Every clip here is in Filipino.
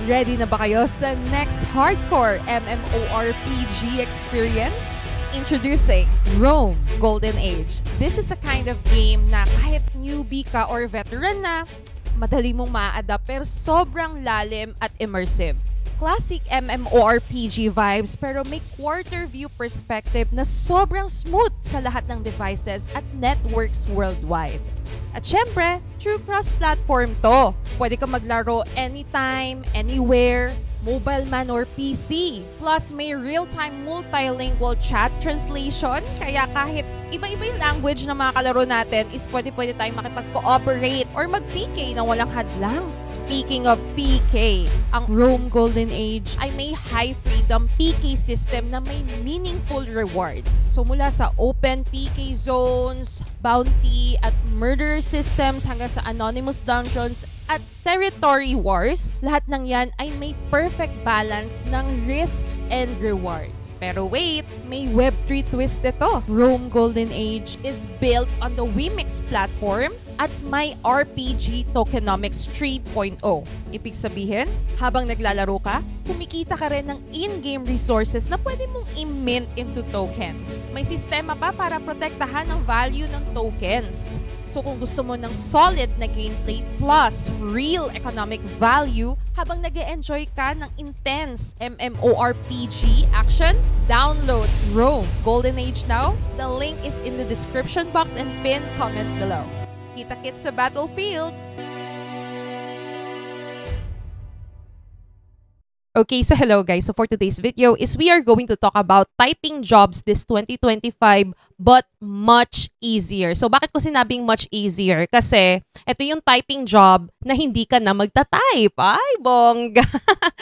Ready na ba kayo sa next hardcore MMORPG experience? Introducing Rome Golden Age. This is a kind of game na kahit newbie ka or veteran na, madali mong ma-adapt pero sobrang lalim at immersive. Classic MMORPG vibes pero may quarter view perspective na sobrang smooth sa lahat ng devices at networks worldwide. At syempre, true cross-platform to. Pwede ka maglaro anytime, anywhere, mobile man or PC. Plus, may real-time multilingual chat translation. Kaya kahit iba-iba yung language na mga kalaro natin is pwede tayong makipag-cooperate or mag-PK na walang hadlang. Speaking of PK, ang Rome Golden Age ay may high-freedom PK system na may meaningful rewards. So mula sa open PK zones, bounty at murder systems hanggang sa anonymous dungeons at territory wars, lahat ng yan ay may perfect balance ng risk and rewards. Pero wait, may Web3 twist ito. Rome Golden Age is built on the Wemix platform at may RPG Tokenomics 3.0. Ibig sabihin, habang naglalaro ka, kumikita ka rin ng in-game resources na pwede mong i-mint into tokens. May sistema pa para protektahan ang value ng tokens. So kung gusto mo ng solid na gameplay plus real economic value habang nag-e-enjoy ka ng intense MMORPG action, download Rome Golden Age now. The link is in the description box and pinned comment below. Kita-kits sa battlefield! Okay, so hello guys. So for today's video is we are going to talk about typing jobs this 2025 but much easier. So bakit ko sinabing much easier? Kasi ito yung typing job na hindi ka na magta-type. Ay, bongga!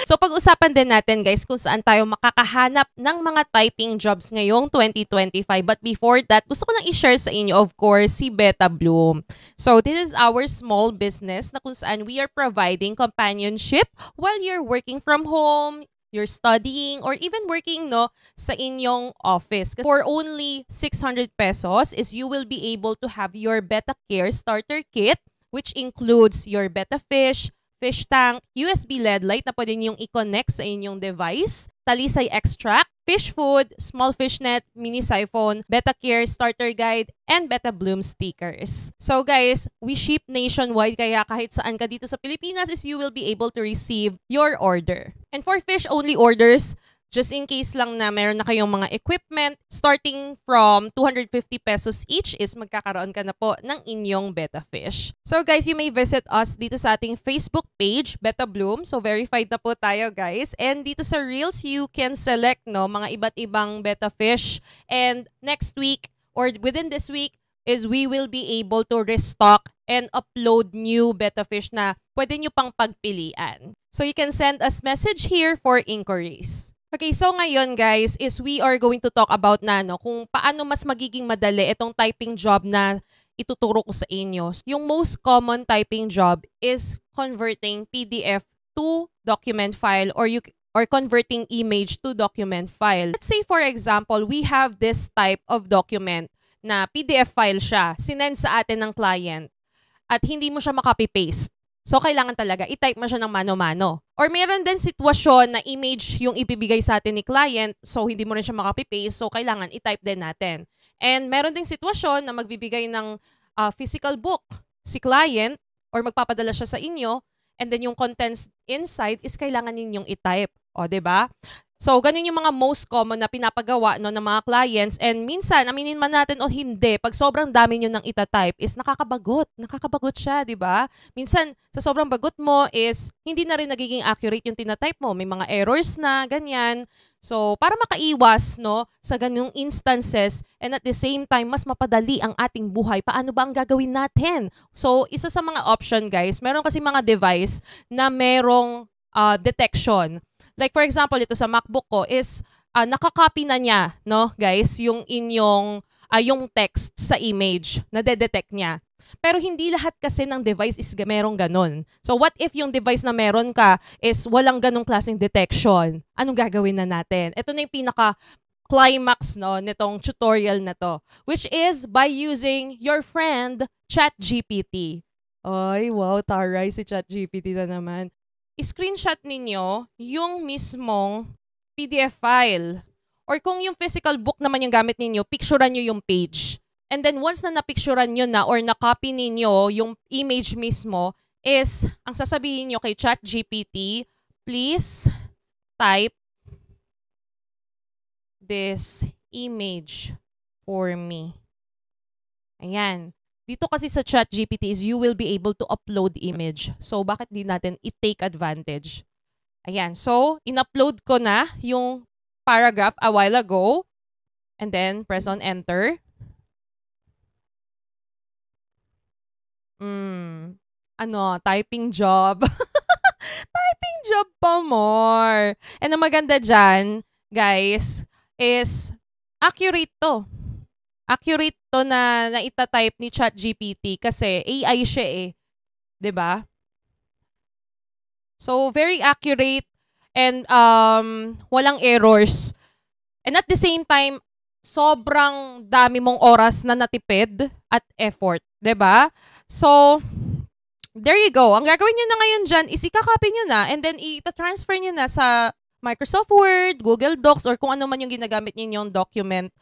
So pag-usapan din natin guys kung saan tayo makakahanap ng mga typing jobs ngayong 2025. But before that, gusto ko lang i-share sa inyo of course si Beta Bloom. So this is our small business na kung saan we are providing companionship while you're working from home, you're studying, or even working sa inyong office. For only 600 pesos is you will be able to have your Beta Care starter kit which includes your Beta Fish, fish tank, USB LED light na pwede niyong i-connect sa inyong device, talisay extract, fish food, small fish net, mini siphon, Beta Care starter guide, and Beta Bloom stickers. So guys, we ship nationwide kaya kahit saan ka dito sa Pilipinas is you will be able to receive your order. And for fish only orders, just in case lang na meron na kayong mga equipment, starting from 250 pesos each is magkakaroon ka na po ng inyong Beta Fish. So guys, you may visit us dito sa ating Facebook page, Beta Bloom. So verified na po tayo guys. And dito sa Reels, you can select mga iba't ibang Beta Fish. And next week or within this week is we will be able to restock and upload new Beta Fish na pwede nyo pang pagpilian. So you can send us message here for inquiries. Okay, so ngayon guys is we are going to talk about kung paano mas magiging madali itong typing job na ituturo ko sa inyo. Yung most common typing job is converting PDF to document file or converting image to document file. Let's say for example, we have this type of document na PDF file siya, sinend sa atin ng client at hindi mo siya makopy-paste. So, kailangan talaga i-type mo siya ng mano-mano. Or meron din sitwasyon na image yung ibibigay sa atin ni client, so hindi mo rin siya makopy-paste, so kailangan i-type din natin. And meron din sitwasyon na magbibigay ng physical book si client or magpapadala siya sa inyo, and then yung contents inside is kailangan ninyong i-type. O, diba? So, ganun yung mga most common na pinapagawa ng mga clients. And minsan, aminin man natin o hindi, pag sobrang dami nyo nang itatype is nakakabagot. Nakakabagot siya, di ba? Minsan, sa sobrang bagot mo is hindi na rin nagiging accurate yung tinatype mo. May mga errors na, ganyan. So, para makaiwas sa ganung instances and at the same time, mas mapadali ang ating buhay, paano ba ang gagawin natin? So, isa sa mga option, guys, meron kasi mga device na merong detection. Like for example, ito sa MacBook ko is nakakopy na niya, guys, yung inyong yung text sa image, na-detect niya. Pero hindi lahat kasi ng device is merong ganun. So what if yung device na meron ka is walang ganung klaseng detection? Anong gagawin na natin? Ito na yung pinaka-climax nitong tutorial na to, which is by using your friend ChatGPT. Ay, wow, taray si ChatGPT na naman. screenshot ninyo yung mismong PDF file. Or kung yung physical book naman yung gamit ninyo, picturean nyo yung page. And then once na napicturean nyo na or na-copy ninyo yung image mismo, is ang sasabihin nyo kay ChatGPT, please type this image for me. Ayan. Dito kasi sa ChatGPT is you will be able to upload image. So, bakit di natin i-take advantage? Ayan. So, in-upload ko na yung paragraph a while ago. And then, press on enter. Typing job. Typing job pa more. And ang maganda dyan, guys, is accurate to. Accurate to na ita-type ni ChatGPT kasi AI siya eh. 'Di ba? So, very accurate and walang errors. And at the same time, sobrang dami mong oras na natipid at effort. 'Di ba? So, there you go. Ang gagawin nyo na ngayon dyan is i-copy nyo na and then i-transfer nyo na sa Microsoft Word, Google Docs, or kung ano man yung ginagamit ninyong document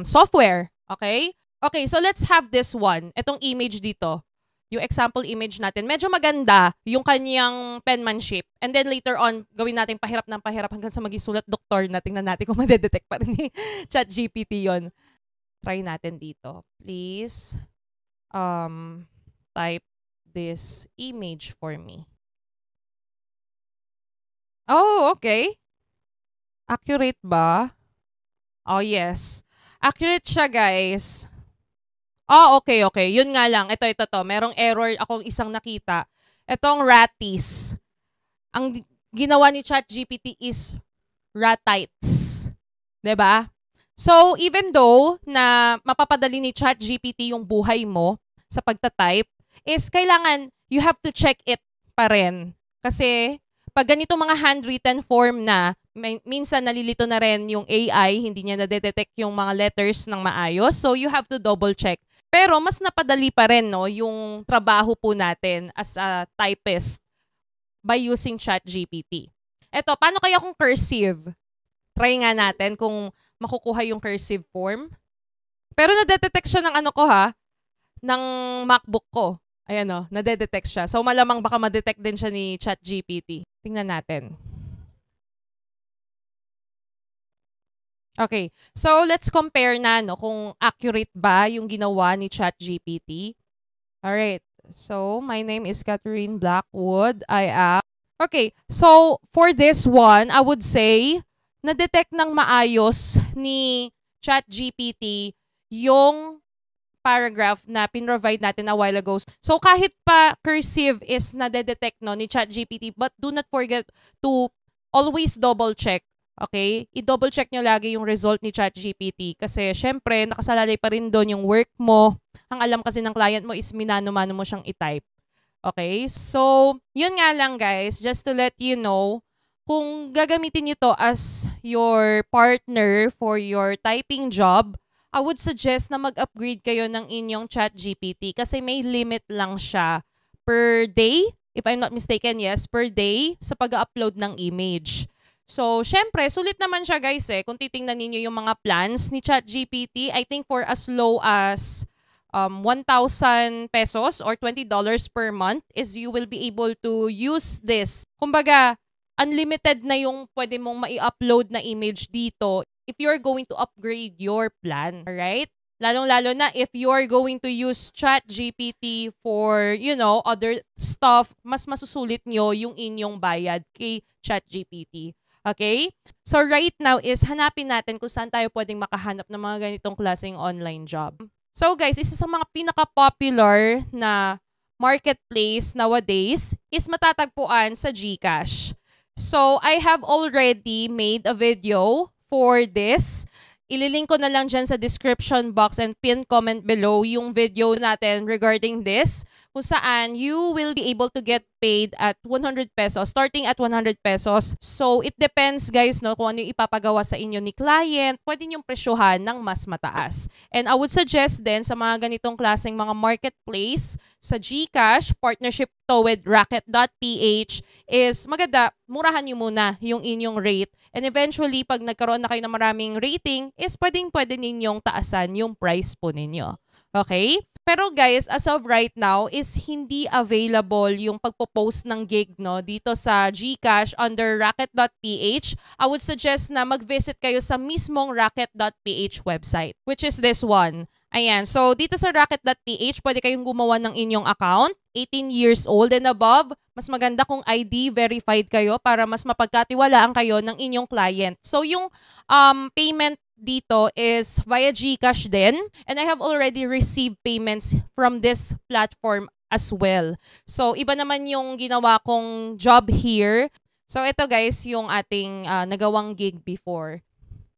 software. Okay? Okay, so let's have this one. Itong image dito. Yung example image natin. Medyo maganda yung kanyang penmanship. And then later on, gawin natin pahirap ng pahirap hanggang sa maging doktor na. Tingnan natin kung madedetect pa rin ni ChatGPT yon. Try natin dito. Please type this image for me. Oh, okay. Accurate ba? Oh, yes. Accurate siya, guys. Oh, okay. Yun nga lang. Ito. Merong error akong isang nakita. Itong ratis. Ang ginawa ni ChatGPT is ratites. 'Di ba? So, even though na mapapadali ni ChatGPT yung buhay mo sa pagta-type, is kailangan you have to check it pa rin. Kasi pag ganito mga handwritten form na, minsan nalilito na rin yung AI, hindi niya na-detect yung mga letters ng maayos. So, you have to double check. Pero mas napadali pa rin no, yung trabaho po natin as a typist by using ChatGPT. Eto, paano kaya kung cursive? Try nga natin kung makukuha yung cursive form. Pero na-detect siya ng ng MacBook ko. Ayan o, na-detect siya. So, malamang baka ma-detect din siya ni ChatGPT. Tingnan natin. Okay. So, let's compare na kung accurate ba yung ginawa ni ChatGPT. Alright. So, my name is Catherine Blackwood. Okay. So, for this one, I would say, na-detect ng maayos ni ChatGPT yung paragraph na pinrovide natin a while ago. So, kahit pa cursive is na-detect ni ChatGPT, but do not forget to always double-check. Okay? I-double check nyo lagi yung result ni ChatGPT kasi syempre, nakasalalay pa rin doon yung work mo. Ang alam kasi ng client mo is minano-mano mo siyang i-type. Okay? So, yun nga lang guys, just to let you know, kung gagamitin nyo to as your partner for your typing job, I would suggest na mag-upgrade kayo ng inyong ChatGPT kasi may limit lang siya per day. If I'm not mistaken, yes, per day sa pag-upload ng image. So, syempre, sulit naman siya guys kung titingnan niyo yung mga plans ni ChatGPT. I think for as low as 1,000 pesos or $20 per month is you will be able to use this. Kumbaga, unlimited na yung pwede mong mai-upload na image dito if you're going to upgrade your plan. Alright? Lalong-lalo na if you're going to use ChatGPT for, other stuff, mas masusulit nyo yung inyong bayad kay ChatGPT. Okay? So right now is hanapin natin kung saan tayo pwedeng makahanap ng mga ganitong klaseng online job. So guys, isa sa mga pinaka-popular na marketplace nowadays is matatagpuan sa GCash. So I have already made a video for this. Ililink ko na lang dyan sa description box and pin comment below yung video natin regarding this, kung saan you will be able to get paid at 100 pesos, starting at 100 pesos. So, it depends guys, no, kung ano yung ipapagawa sa inyo ni client, pwede niyong presyohan ng mas mataas. And I would suggest din sa mga ganitong klaseng mga marketplace, sa GCash, partnership to with Racket.ph is maganda, murahan nyo muna yung inyong rate. And eventually, pag nagkaroon na kayo ng maraming rating, is pwede ninyong taasan yung price po ninyo. Okay? Pero guys, as of right now, is hindi available yung pagpo-post ng gig, no, dito sa GCash under Racket.ph. I would suggest na mag-visit kayo sa mismong Racket.ph website, which is this one. Ayan. So, dito sa Racket.ph, pwede kayong gumawa ng inyong account. 18 years old and above. Mas maganda kung ID verified kayo para mas mapagkatiwalaan kayo ng inyong client. So, yung payment dito is via GCash din. And I have already received payments from this platform as well. So, iba naman yung ginawa kong job here. So, ito guys, yung ating nagawang gig before.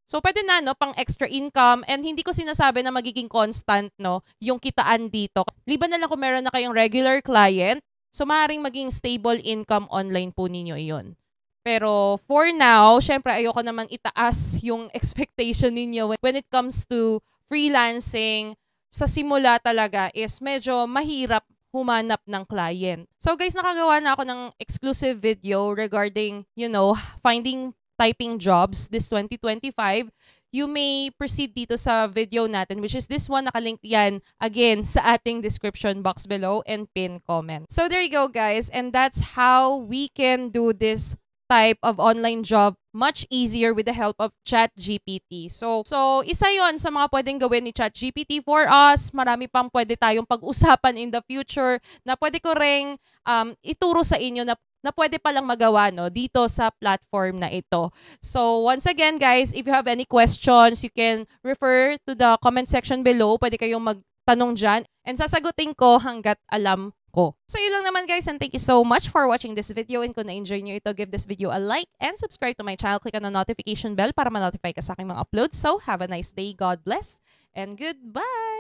So, pwede na, no, pang extra income. And hindi ko sinasabi na magiging constant, no, yung kitaan dito. Liban na lang kung meron na kayong regular client. So, maaaring maging stable income online po ninyo iyon. Pero for now, syempre ayoko naman itaas yung expectation ninyo when it comes to freelancing. Sa simula talaga is medyo mahirap humanap ng client. So guys, nakagawa na ako ng exclusive video regarding, you know, finding typing jobs this 2025. You may proceed dito sa video natin, which is this one. Nakalink yan again sa ating description box below and pin comment. So there you go guys, and that's how we can do this type of online job much easier with the help of ChatGPT. So isa yon sa mga pwedeng gawin ni ChatGPT for us. Marami pang pwede tayong pag-usapan in the future na pwede ko ring ituro sa inyo na pwede palang magawa, no, dito sa platform na ito. So once again guys, if you have any questions, you can refer to the comment section below. Pwede kayong magtanong dyan and sasagutin ko hanggat alam ko. So yun lang naman guys, and thank you so much for watching this video. And kung na-enjoy nyo ito, give this video a like and subscribe to my channel. Click on the notification bell para ma-notify ka sa aking mga uploads. So have a nice day. God bless and goodbye!